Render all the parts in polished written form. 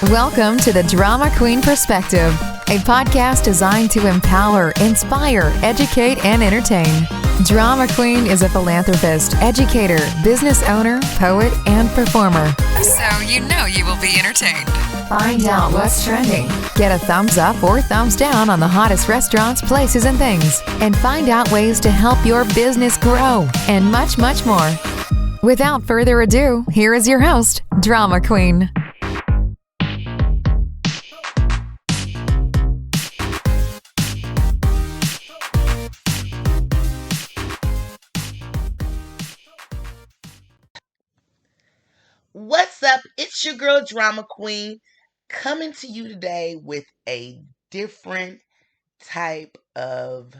Welcome to the Drama Queen Perspective, a podcast designed to empower, inspire, educate, and entertain. Drama Queen is a philanthropist, educator, business owner, poet, and performer. So you will be entertained. Find out what's trending. Get a thumbs up or thumbs down on the hottest restaurants, places, and things. And find out ways to help your business grow. And much, much more. Without further ado, here is your host, Drama Queen. What's up? It's your girl Drama Queen coming to you today with a different type of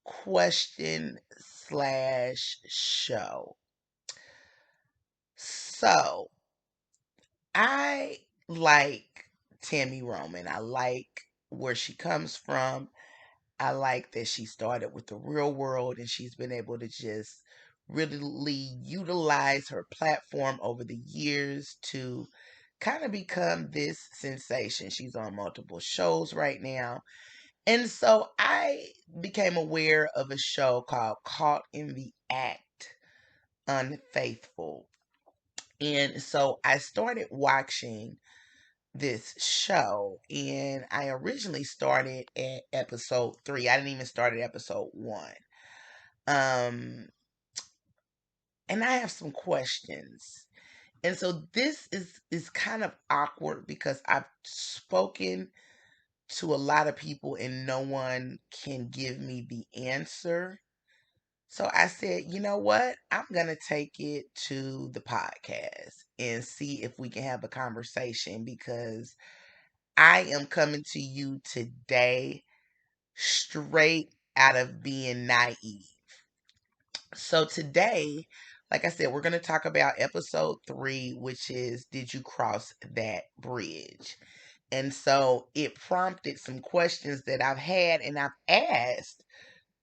question slash show. So, I like Tammy Roman. I like where she comes from. I like that she started with the Real World and she's been able to just really utilize her platform over the years to kind of become this sensation. She's on multiple shows right now. And so I became aware of a show called Caught in the Act, Unfaithful. And so I started watching this show, and I originally started at episode 3. I didn't even start at episode 1. And I have some questions. And so this is kind of awkward because I've spoken to a lot of people and no one can give me the answer. So I said, you know what? I'm going to take it to the podcast and see if we can have a conversation because I am coming to you today straight out of being naive. So today, like I said, we're going to talk about episode 3, which is Did You Cross That Bridge? And so it prompted some questions that I've had and I've asked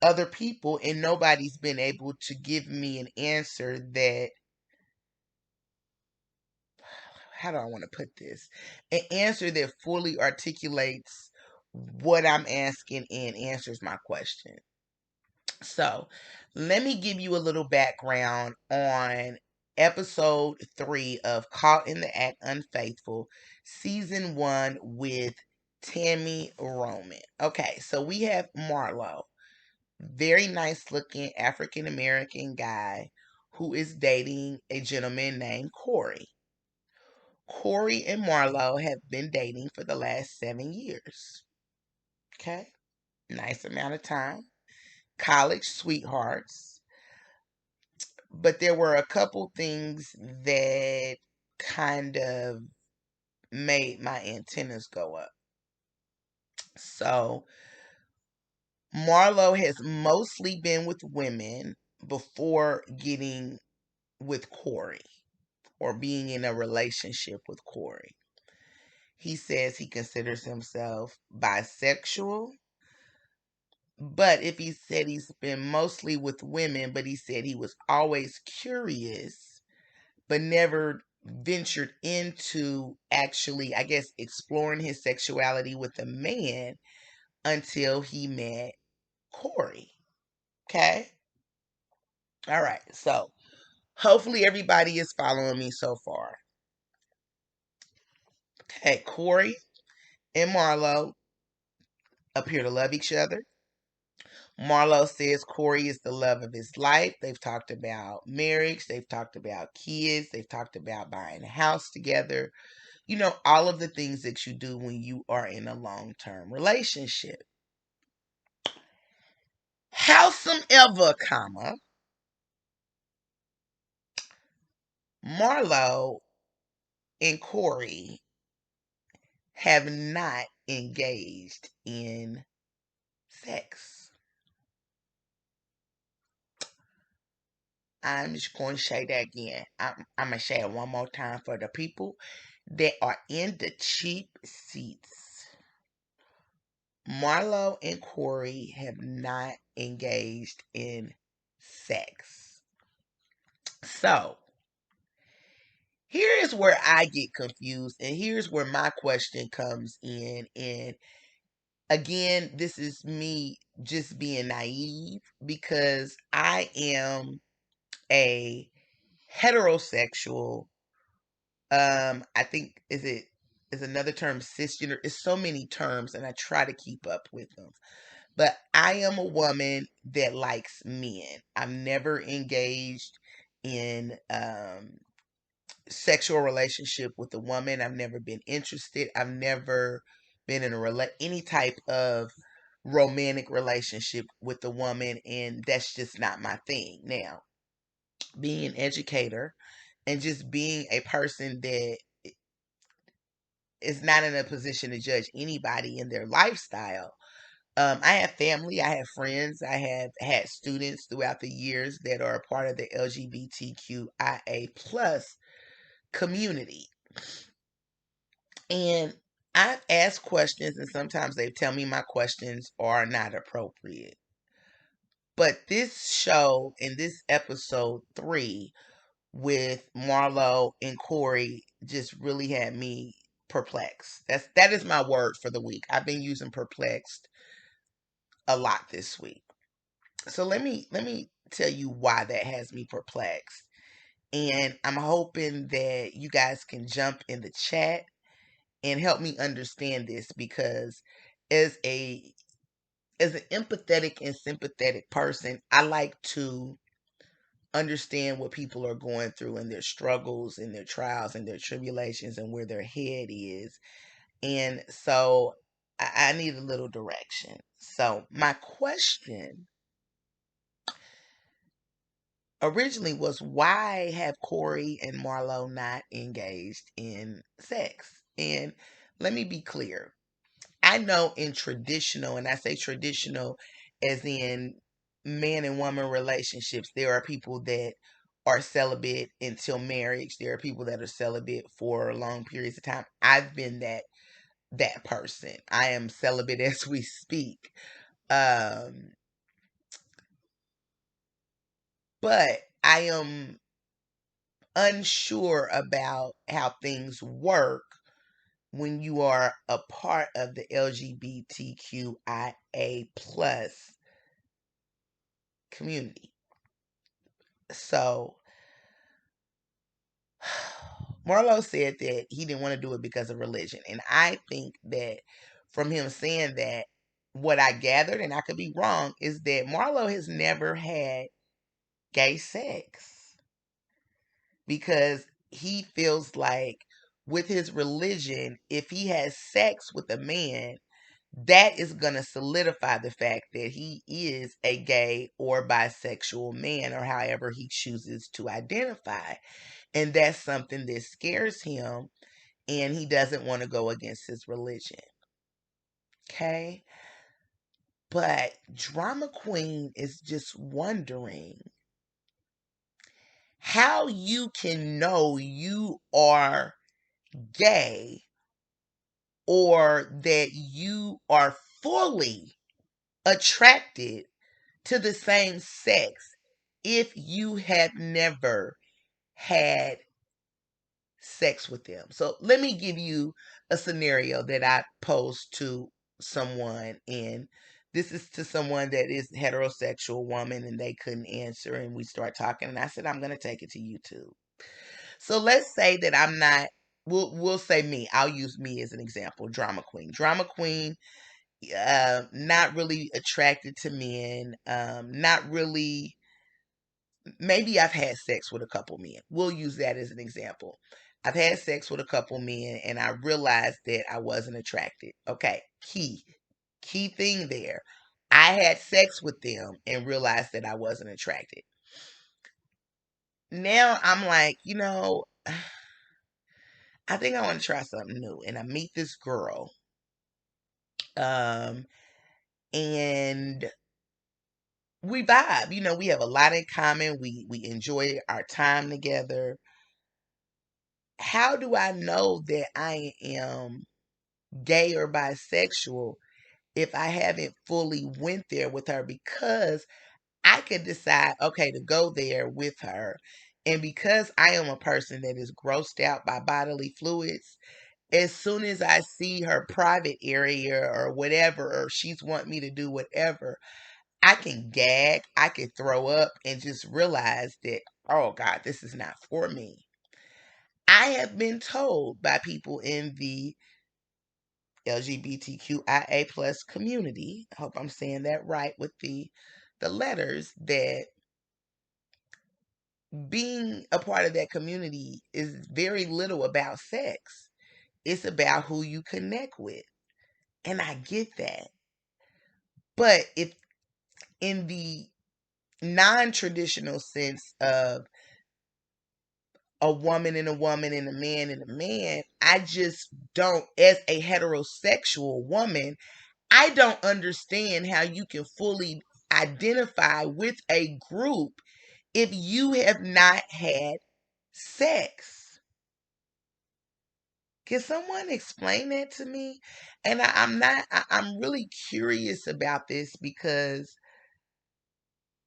other people, and nobody's been able to give me an answer that, how do I want to put this? An answer that fully articulates what I'm asking and answers my question. So, let me give you a little background on episode 3 of Caught in the Act Unfaithful, season 1 with Tammy Roman. Okay, so we have Marlo, very nice looking African American guy who is dating a gentleman named Corey. Corey and Marlo have been dating for the last 7 years. Okay, nice amount of time. College sweethearts. But there were a couple things that kind of made my antennas go up. So, Marlo has mostly been with women before getting with Corey or being in a relationship with Corey. He says he considers himself bisexual. But if he said he's been mostly with women, but he said he was always curious, but never ventured into actually, I guess, exploring his sexuality with a man until he met Corey. Okay? All right. So hopefully everybody is following me so far. Okay. Corey and Marlo appear to love each other. Marlo says Corey is the love of his life. They've talked about marriage. They've talked about kids. They've talked about buying a house together. You know, all of the things that you do when you are in a long-term relationship. Howsomever, Marlo and Corey have not engaged in sex. I'm just going to say that again. I'm going to say it one more time for the people that are in the cheap seats. Marlo and Corey have not engaged in sex. So, Here is where I get confused, and here's where my question comes in. And again, this is me just being naive because I am a heterosexual. I think is another term cisgender. It's so many terms, and I try to keep up with them. But I am a woman that likes men. I've never engaged in sexual relationship with a woman. I've never been interested. I've never been in any type of romantic relationship with a woman, and that's just not my thing. Now, being an educator and just being a person that is not in a position to judge anybody in their lifestyle. I have family, I have friends, I have had students throughout the years that are a part of the LGBTQIA plus community. And I've asked questions, and sometimes they tell me my questions are not appropriate. But this show, in this episode 3 with Marlo and Corey, just really had me perplexed. That is my word for the week. I've been using perplexed a lot this week. So let me tell you why that has me perplexed. And I'm hoping that you guys can jump in the chat and help me understand this, because as a as an empathetic and sympathetic person, I like to understand what people are going through and their struggles and their trials and their tribulations and where their head is. And so I need a little direction. So my question originally was, why have Corey and Marlo not engaged in sex? And let me be clear. I know in traditional, and I say traditional as in man and woman relationships, there are people that are celibate until marriage. There are people that are celibate for long periods of time. I've been that person. I am celibate as we speak. Um, but I am unsure about how things work when you are a part of the LGBTQIA plus community. So Marlo said that he didn't want to do it because of religion. And I think that from him saying that, what I gathered, and I could be wrong, is that Marlo has never had gay sex because he feels like with his religion, if he has sex with a man, that is going to solidify the fact that he is a gay or bisexual man, or however he chooses to identify. And that's something that scares him, and he doesn't want to go against his religion. Okay? But Drama Queen is just wondering how you can know you are gay or that you are fully attracted to the same sex if you have never had sex with them. So let me give you a scenario that I posed to someone, and this is to someone that is heterosexual woman, and they couldn't answer, and we start talking, and I said, I'm going to take it to YouTube. So let's say that I'm not, we'll say me. I'll use me as an example. Drama queen. Drama queen, not really attracted to men, not really, maybe I've had sex with a couple men. We'll use that as an example. I've had sex with a couple men and I realized that I wasn't attracted. Okay, key thing there. I had sex with them and realized that I wasn't attracted. Now I'm like, I think I want to try something new. And I meet this girl. Um, and we vibe. We have a lot in common. We enjoy our time together. How do I know that I am gay or bisexual if I haven't fully went there with her? Because I could decide, okay, to go there with her And because I am a person that is grossed out by bodily fluids, as soon as I see her private area or whatever, or she's want me to do whatever, I can gag, I can throw up, and just realize that, oh God, this is not for me. I have been told by people in the LGBTQIA plus community, I hope I'm saying that right with the letters, that being a part of that community is very little about sex. It's about who you connect with. And I get that. But if in the non-traditional sense of a woman and a woman and a man and a man, I just don't, as a heterosexual woman, I don't understand how you can fully identify with a group if you have not had sex. Can someone explain that to me? And I'm really curious about this because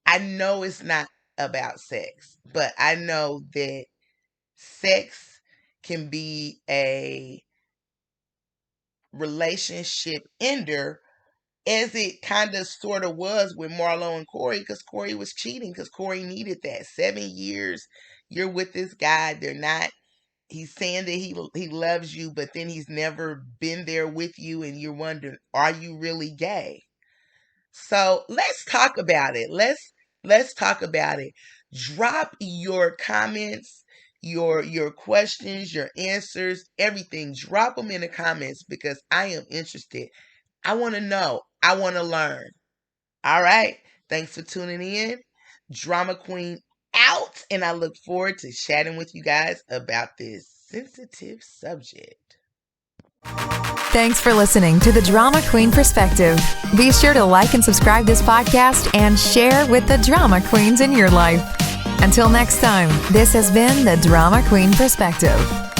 I know it's not about sex, but I know that sex can be a relationship ender, as it kind of sort of was with Marlo and Corey, because Corey was cheating, because Corey needed that 7 years. You're with this guy. They're not. He's saying that he loves you, but then he's never been there with you, and you're wondering, are you really gay? So let's talk about it. Let's talk about it. Drop your comments, your questions, your answers, everything. Drop them in the comments because I am interested. I want to know. I want to learn. All right. Thanks for tuning in. Drama Queen out, and I look forward to chatting with you guys about this sensitive subject. Thanks for listening to the Drama Queen Perspective. Be sure to like and subscribe this podcast and share with the drama queens in your life. Until next time, this has been the Drama Queen Perspective.